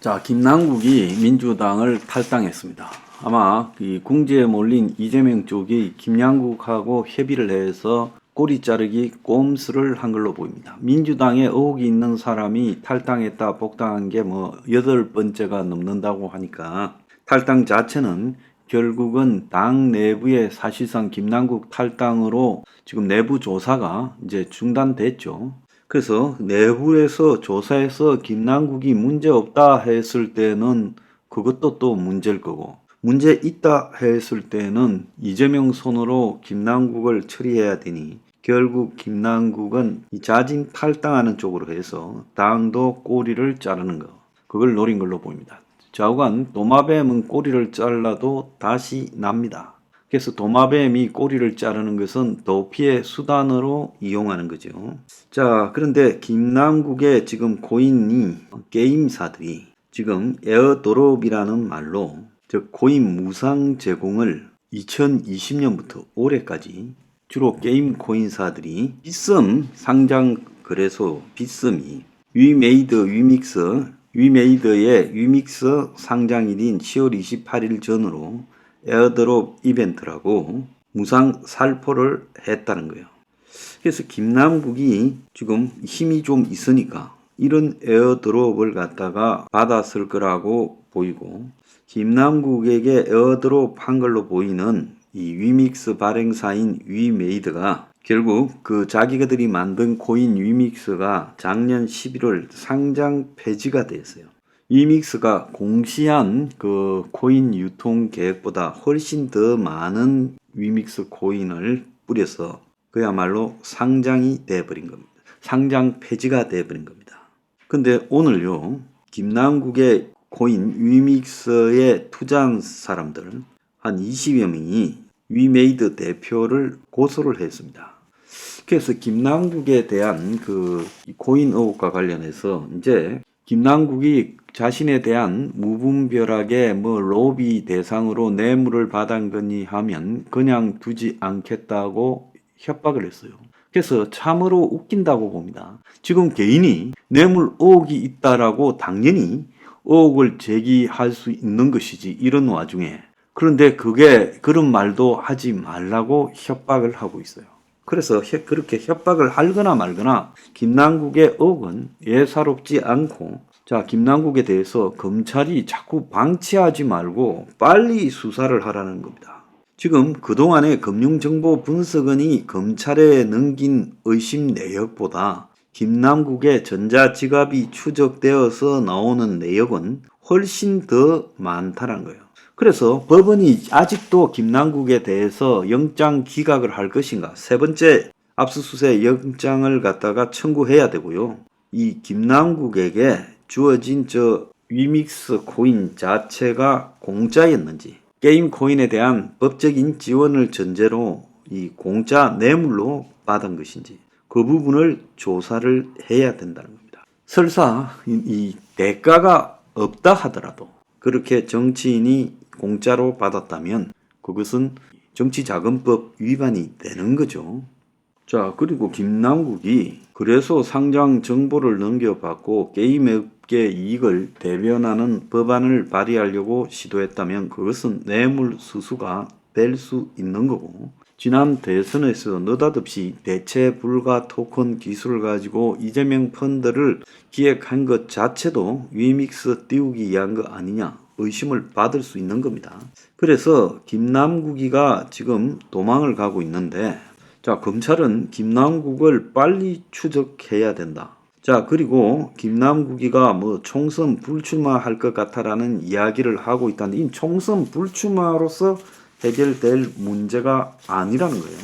자, 김남국이 민주당을 탈당했습니다. 아마 이 궁지에 몰린 이재명 쪽이 김남국하고 협의를 해서 꼬리 자르기 꼼수를 한 걸로 보입니다. 민주당에 의혹이 있는 사람이 탈당했다 복당한 게 뭐 8번째가 넘는다고 하니까 탈당 자체는 결국은 당 내부의 사실상 김남국 탈당으로 지금 내부 조사가 이제 중단됐죠. 그래서 내부에서 조사해서 김남국이 문제 없다 했을 때는 그것도 또 문제일 거고, 문제 있다 했을 때는 이재명 손으로 김남국을 처리해야 되니 결국 김남국은 이 자진 탈당하는 쪽으로 해서 당도 꼬리를 자르는 거, 그걸 노린 걸로 보입니다. 좌우간 도마뱀은 꼬리를 잘라도 다시 납니다. 그래서 도마뱀이 꼬리를 자르는 것은 도피의 수단으로 이용하는 거죠. 자, 그런데 김남국의 지금 고인이 게임사들이 지금 에어드롭이라는 말로 즉 코인 무상 제공을 2020년부터 올해까지 주로 게임 코인사들이 빗썸 상장 거래소 빗썸이 위메이드의 위믹스 상장일인 10월 28일 전으로 에어드롭 이벤트라고 무상 살포를 했다는 거예요. 그래서 김남국이 지금 힘이 좀 있으니까 이런 에어드롭을 갖다가 받았을 거라고 보이고, 김남국에게 에어드롭 한 걸로 보이는 이 위믹스 발행사인 위메이드가 결국 그 자기들이 만든 코인 위믹스가 작년 11월 상장 폐지가 됐어요. 위믹스가 공시한 그 코인 유통 계획보다 훨씬 더 많은 위믹스 코인을 뿌려서 그야말로 상장이 돼버린 겁니다. 상장 폐지가 돼버린 겁니다. 근데 오늘요, 김남국의 코인 위믹스에 투자한 사람들 한 20여 명이 위메이드 대표를 고소를 했습니다. 그래서 김남국에 대한 그 코인 의혹과 관련해서 이제 김남국이 자신에 대한 무분별하게 로비 대상으로 뇌물을 받은 거니 하면 그냥 두지 않겠다고 협박을 했어요. 그래서 참으로 웃긴다고 봅니다. 지금 개인이 뇌물 의혹이 있다라고 당연히 의혹을 제기할 수 있는 것이지, 이런 와중에. 그런데 그런 말도 하지 말라고 협박을 하고 있어요. 그래서 그렇게 협박을 하거나 말거나 김남국의 의혹은 예사롭지 않고, 자, 김남국에 대해서 검찰이 자꾸 방치하지 말고 빨리 수사를 하라는 겁니다. 지금 그동안의 금융정보 분석원이 검찰에 넘긴 의심 내역보다 김남국의 전자지갑이 추적되어서 나오는 내역은 훨씬 더 많다는 거예요. 그래서 법원이 아직도 김남국에 대해서 영장 기각을 할 것인가, 세 번째 압수수색 영장을 갖다가 청구해야 되고요. 이 김남국에게 주어진 위믹스 코인 자체가 공짜였는지, 게임 코인에 대한 법적인 지원을 전제로 이 공짜 뇌물로 받은 것인지, 그 부분을 조사를 해야 된다는 겁니다. 설사 이 대가가 없다 하더라도 그렇게 정치인이 공짜로 받았다면 그것은 정치자금법 위반이 되는 거죠. 자, 그리고 김남국이 그래서 상장 정보를 넘겨받고 게임업계 이익을 대변하는 법안을 발의하려고 시도했다면 그것은 뇌물수수가 될 수 있는 거고, 지난 대선에서 느닷없이 대체 불가 토큰 기술을 가지고 이재명 펀드를 기획한 것 자체도 위믹스 띄우기 위한 거 아니냐 의심을 받을 수 있는 겁니다. 그래서 김남국이가 지금 도망을 가고 있는데, 자, 검찰은 김남국을 빨리 추적해야 된다. 자, 그리고 김남국이가 총선 불출마할 것 같다라는 이야기를 하고 있다는데, 이 총선 불출마로서 해결될 문제가 아니라는 거예요.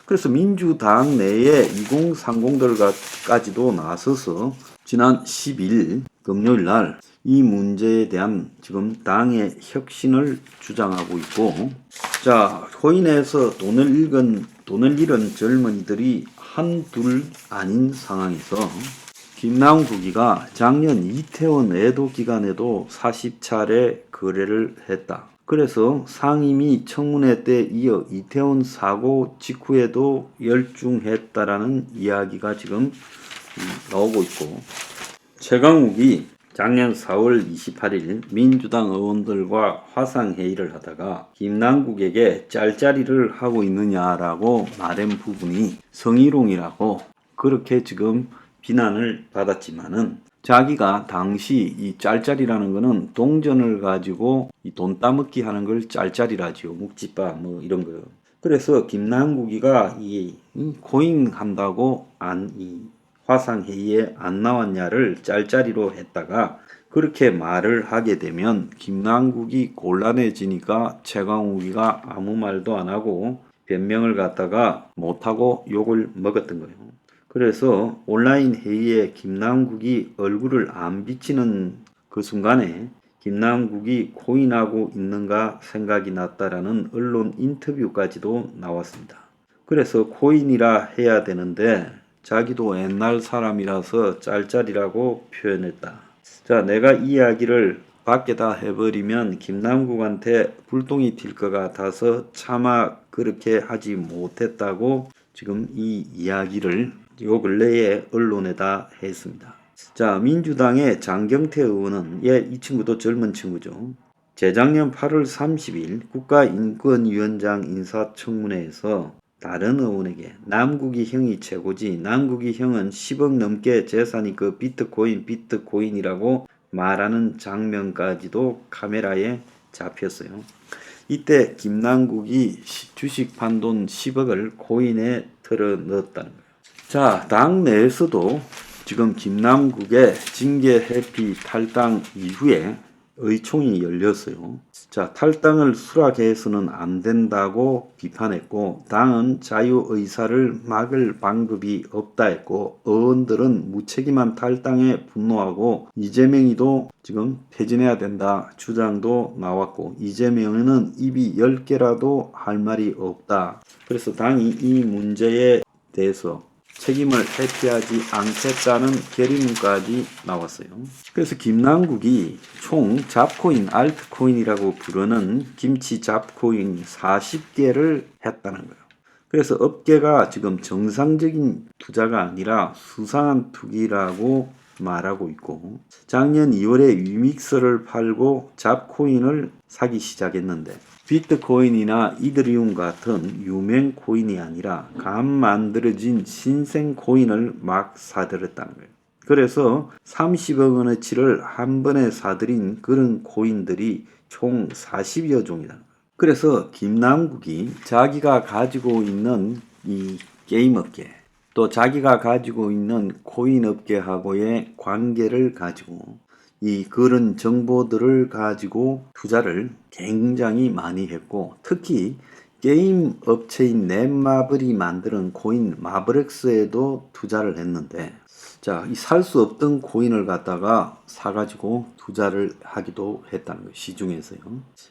그래서 민주당 내에 2030들까지도 나서서 지난 10일 금요일 날 이 문제에 대한 지금 당의 혁신을 주장하고 있고, 자, 코인에서 돈을 잃은 젊은이들이 한둘 아닌 상황에서 김남국이가 작년 이태원 애도 기간에도 40차례 거래를 했다. 그래서 상임위 청문회 때 이어 이태원 사고 직후에도 열중했다라는 이야기가 지금 나오고 있고, 최강욱이 작년 4월 28일 민주당 의원들과 화상회의를 하다가 김남국에게 짤짤이를 하고 있느냐라고 말한 부분이 성희롱이라고 그렇게 지금 비난을 받았지만은 자기가 당시 이 짤짤이라는 거는 동전을 가지고 이 돈 따먹기 하는 걸 짤짤이라지요. 묵찌빠 뭐 이런 거요. 그래서 김남국이가 이 코인 한다고 이 화상회의에 안 나왔냐를 짤짤이로 했다가 그렇게 말을 하게 되면 김남국이 곤란해지니까 최강욱이가 아무 말도 안 하고 변명을 갖다가 못하고 욕을 먹었던 거예요. 그래서 온라인 회의에 김남국이 얼굴을 안 비치는 그 순간에 김남국이 코인하고 있는가 생각이 났다라는 언론 인터뷰까지도 나왔습니다. 그래서 코인이라 해야 되는데 자기도 옛날 사람이라서 짤짤이라고 표현했다. 자, 내가 이 이야기를 밖에다 해버리면 김남국한테 불똥이 튈 것 같아서 차마 그렇게 하지 못했다고 지금 이 이야기를 요 근래에 언론에다 했습니다. 자, 민주당의 장경태 의원은 이 친구도 젊은 친구죠. 재작년 8월 30일 국가인권위원장 인사청문회에서 다른 의원에게 남국이 형이 최고지, 남국이 형은 10억 넘게 재산이 그 비트코인이라고 말하는 장면까지도 카메라에 잡혔어요. 이때 김남국이 주식 판돈 10억을 코인에 털어 넣었다는 거예요. 자, 당 내에서도 지금 김남국의 징계 회피 탈당 이후에 의총이 열렸어요. 자, 탈당을 수락해서는 안 된다고 비판했고 당은 자유의사를 막을 방법이 없다 했고 의원들은 무책임한 탈당에 분노하고 이재명이도 지금 퇴진해야 된다 주장도 나왔고 이재명은 입이 10개라도 할 말이 없다. 그래서 당이 이 문제에 대해서 책임을 회피하지 않겠다는 결의문까지 나왔어요. 그래서 김남국이 총 잡코인, 알트코인이라고 부르는 김치 잡코인 40개를 했다는 거예요. 그래서 업계가 지금 정상적인 투자가 아니라 수상한 투기라고 말하고 있고 작년 2월에 위믹서를 팔고 잡코인을 사기 시작했는데 비트코인이나 이더리움 같은 유명 코인이 아니라 감 만들어진 신생 코인을 막 사들였다는 거예요. 그래서 30억 원어치를 한 번에 사들인 그런 코인들이 총 40여 종이다. 그래서 김남국이 자기가 가지고 있는 이 게임 업계 또 자기가 가지고 있는 코인 업계하고의 관계를 가지고 이 그런 정보들을 가지고 투자를 굉장히 많이 했고 특히 게임 업체인 넷마블이 만드는 코인 마블엑스에도 투자를 했는데 자, 이 살 수 없던 코인을 갖다가 사가지고 투자를 하기도 했다는 거예요. 시중에서요.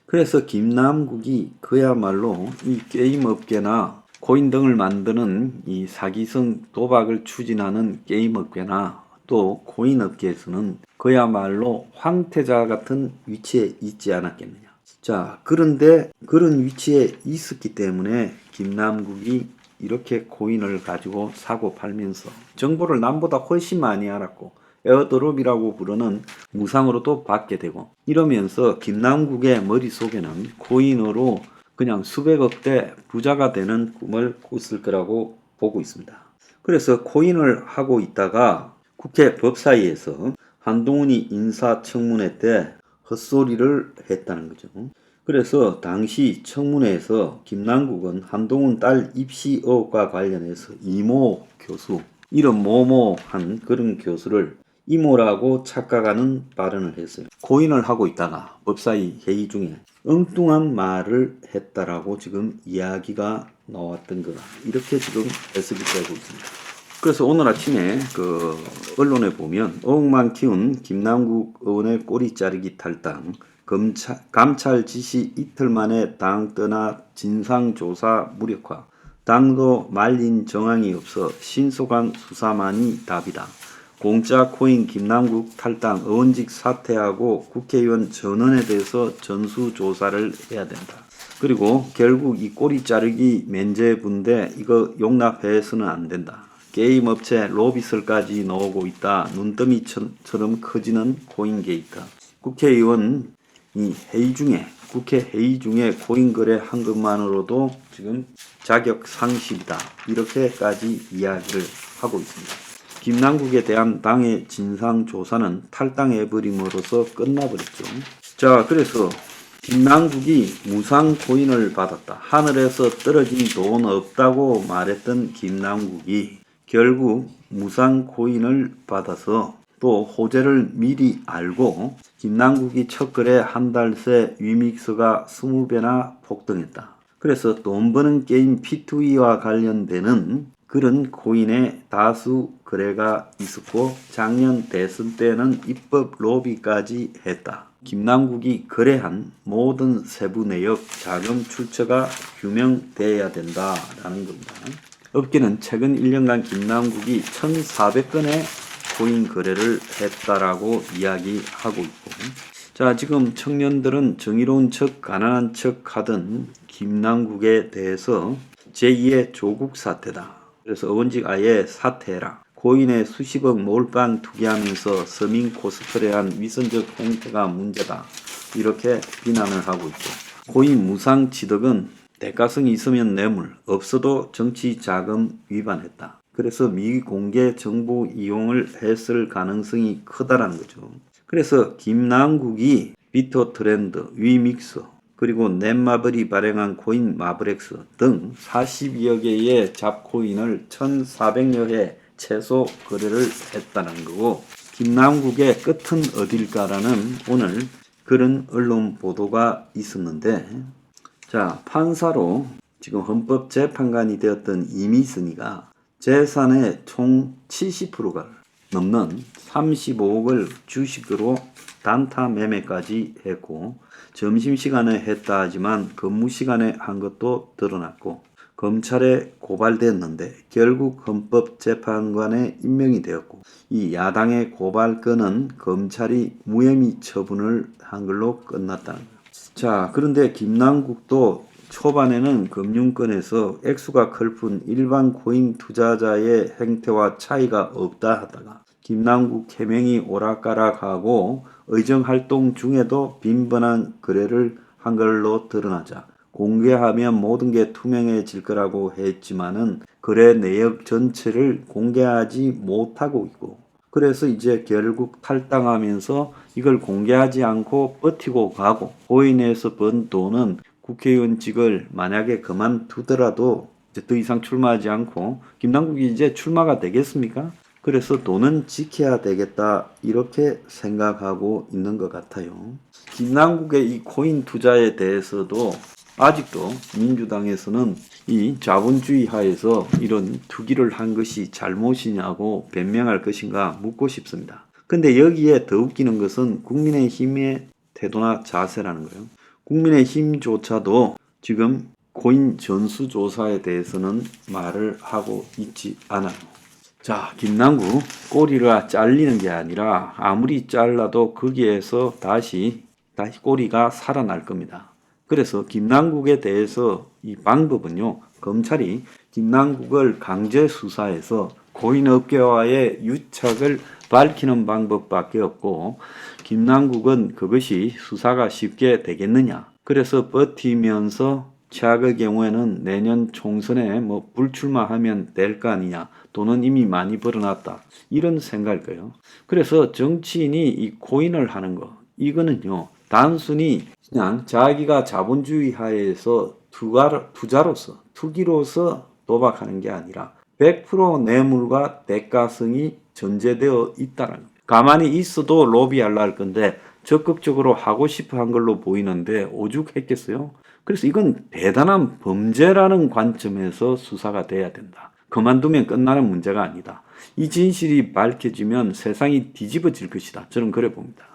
그래서 김남국이 그야말로 이 게임 업계나 코인 등을 만드는 이 사기성 도박을 추진하는 게임 업계나 또 코인 업계에서는 그야말로 황태자 같은 위치에 있지 않았겠느냐. 자, 그런데 그런 위치에 있었기 때문에 김남국이 이렇게 코인을 가지고 사고 팔면서 정보를 남보다 훨씬 많이 알았고 에어드롭이라고 부르는 무상으로도 받게 되고 이러면서 김남국의 머릿속에는 코인으로 그냥 수백억대 부자가 되는 꿈을 꿨을 거라고 보고 있습니다. 그래서 코인을 하고 있다가 국회 법사위에서 한동훈이 인사청문회 때 헛소리를 했다는 거죠. 그래서 당시 청문회에서 김남국은 한동훈 딸 입시 의혹과 관련해서 이모 교수, 이름 모모한 그런 교수를 이모라고 착각하는 발언을 했어요. 코인을 하고 있다가 법사위 회의 중에 엉뚱한 말을 했다라고 지금 이야기가 나왔던 거라 이렇게 지금 해석이 되고 있습니다. 그래서 오늘 아침에 그 언론에 보면 의혹만 키운 김남국 의원의 꼬리 자르기 탈당, 감찰 지시 이틀 만에 당 떠나 진상조사 무력화, 당도 말린 정황이 없어 신속한 수사만이 답이다. 공짜 코인 김남국 탈당, 의원직 사퇴하고 국회의원 전원에 대해서 전수조사를 해야 된다. 그리고 결국 이 꼬리 자르기 면죄부인데 이거 용납해서는 안 된다. 게임 업체 로비설까지 나오고 있다. 눈더미처럼 커지는 코인 게이트. 국회의원 국회 회의 중에 코인 거래한 것만으로도 지금 자격 상실이다. 이렇게까지 이야기를 하고 있습니다. 김남국에 대한 당의 진상조사는 탈당해버림으로써 끝나버렸죠. 자, 그래서 김남국이 무상 코인을 받았다. 하늘에서 떨어진 돈 없다고 말했던 김남국이 결국 무상 코인을 받아서 또 호재를 미리 알고 김남국이 첫 거래 한 달 새 위믹스가 20배나 폭등했다. 그래서 돈 버는 게임 P2E와 관련되는 그런 코인의 다수 거래가 있었고 작년 대선 때는 입법 로비까지 했다. 김남국이 거래한 모든 세부 내역, 자금 출처가 규명돼야 된다라는 겁니다. 업계는 최근 1년간 김남국이 1,400건의 코인 거래를 했다라고 이야기하고 있고, 자, 지금 청년들은 정의로운 척 가난한 척 하던 김남국에 대해서 제2의 조국 사태다. 그래서 의원직 아예 사퇴해라. 코인에 수십억 몰빵 투기하면서 서민 코스프레한 위선적 행태가 문제다. 이렇게 비난을 하고 있죠. 코인 무상 취득은 대가성이 있으면 뇌물, 없어도 정치 자금 위반했다. 그래서 미공개 정보 이용을 했을 가능성이 크다라는 거죠. 그래서 김남국이 비토트렌드, 위믹스, 그리고 넷마블이 발행한 코인 마블엑스 등 42여 개의 잡코인을 1,400여 회 최소 거래를 했다는 거고, 김남국의 끝은 어딜까라는 오늘 그런 언론 보도가 있었는데, 자, 판사로 지금 헌법재판관이 되었던 이미순이가 재산의 총 70%가 넘는 35억을 주식으로 단타 매매까지 했고, 점심시간에 했다 하지만 근무시간에 한 것도 드러났고, 검찰에 고발됐는데 결국 헌법재판관에 임명이 되었고, 이 야당의 고발건은 검찰이 무혐의 처분을 한 걸로 끝났다는 거예요. 자, 그런데 김남국도 초반에는 금융권에서 액수가 클 뿐 일반 코인 투자자의 행태와 차이가 없다 하다가 김남국 해명이 오락가락하고 의정활동 중에도 빈번한 거래를 한 걸로 드러나자 공개하면 모든 게 투명해질 거라고 했지만은 거래 내역 전체를 공개하지 못하고 있고, 그래서 이제 결국 탈당하면서 이걸 공개하지 않고 버티고 가고, 코인에서 번 돈은 국회의원직을 만약에 그만두더라도 이제 더 이상 출마하지 않고 김남국이 이제 출마가 되겠습니까? 그래서 돈은 지켜야 되겠다 이렇게 생각하고 있는 것 같아요. 김남국의 이 코인 투자에 대해서도 아직도 민주당에서는 이 자본주의 하에서 이런 투기를 한 것이 잘못이냐고 변명할 것인가 묻고 싶습니다. 근데 여기에 더 웃기는 것은 국민의힘의 태도나 자세라는 거예요. 국민의힘조차도 지금 코인 전수조사에 대해서는 말을 하고 있지 않아요. 자, 김남국 꼬리가 잘리는 게 아니라 아무리 잘라도 거기에서 다시 꼬리가 살아날 겁니다. 그래서 김남국에 대해서 이 방법은요, 검찰이 김남국을 강제 수사해서 코인업계와의 유착을 밝히는 방법밖에 없고, 김남국은 그것이 수사가 쉽게 되겠느냐. 그래서 버티면서 최악의 경우에는 내년 총선에 불출마하면 될 거 아니냐. 돈은 이미 많이 벌어놨다. 이런 생각일 거예요. 그래서 정치인이 이 코인을 하는 거, 이거는요, 단순히 그냥 자기가 자본주의 하에서 투자로서, 투기로서 도박하는 게 아니라 100% 뇌물과 대가성이 전제되어 있다는 겁니다. 가만히 있어도 로비하려 할 건데 적극적으로 하고 싶어 한 걸로 보이는데 오죽했겠어요? 그래서 이건 대단한 범죄라는 관점에서 수사가 돼야 된다. 그만두면 끝나는 문제가 아니다. 이 진실이 밝혀지면 세상이 뒤집어질 것이다. 저는 그래 봅니다.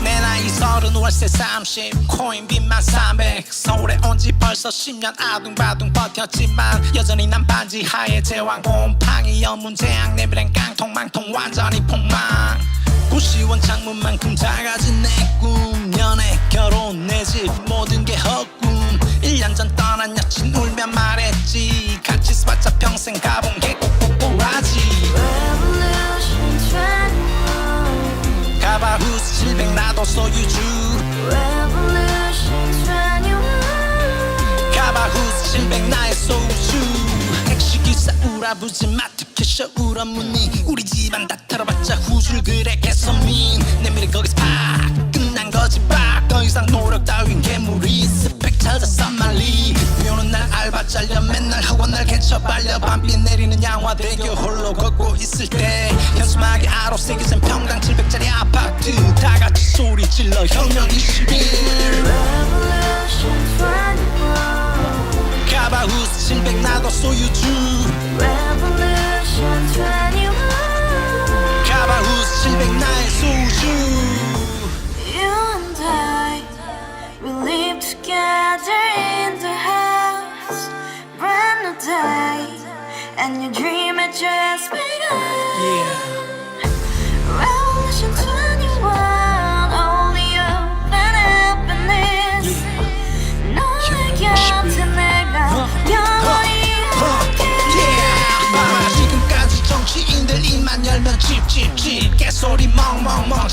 내 나이 30 월세 30 30 코인 빚만 300 서울에 온 지 벌써 10년 아둥바둥 버텼지만 여전히 난 반지 하에 제왕 곰팡이 연문제약 내비랑 깡통망통 완전히 폭망 고시원 창문만큼 작아진 내 꿈 연애 결혼 내 집 모든 게 헛꿈 1년 전 떠난 여친 울며 말했지 같이 살자 평생 가본 게 꼭꼭꼭하지 Revolution 21 가바후스 700 나도 소유주 Revolution 21 가바후스 700 나의 소유주 택시기사 우라부지 마트 캐셔 울어무니 우리 집안 다 털어봤자 후줄 그래 개선민 내 미래 거기서 팍 끝난 거지 팍더 이상 노력 따윈 괴물이 스펙 찾아서 말리 비오는 날 알바 잘려 맨날 학원 날 개쳐 발려 밤비 내리는 양화대교 홀로 걷고 있을 때 현수막에 아로 새겨진 평당 700짜리 아파트 다같이 소리 질러 혁명 21 Revolution 21 가바후스 700 나도 소유주 Revolution 21 가바후스 700 나의 소유주 You and I, we live together in the house. Brand new day, and your dream had just begun. Revolution 21, only open happiness. 너의 곁에 내가 영원히 함께. 지금까지 정치인들 입만 열면 찝찝찝 개소리 멍멍멍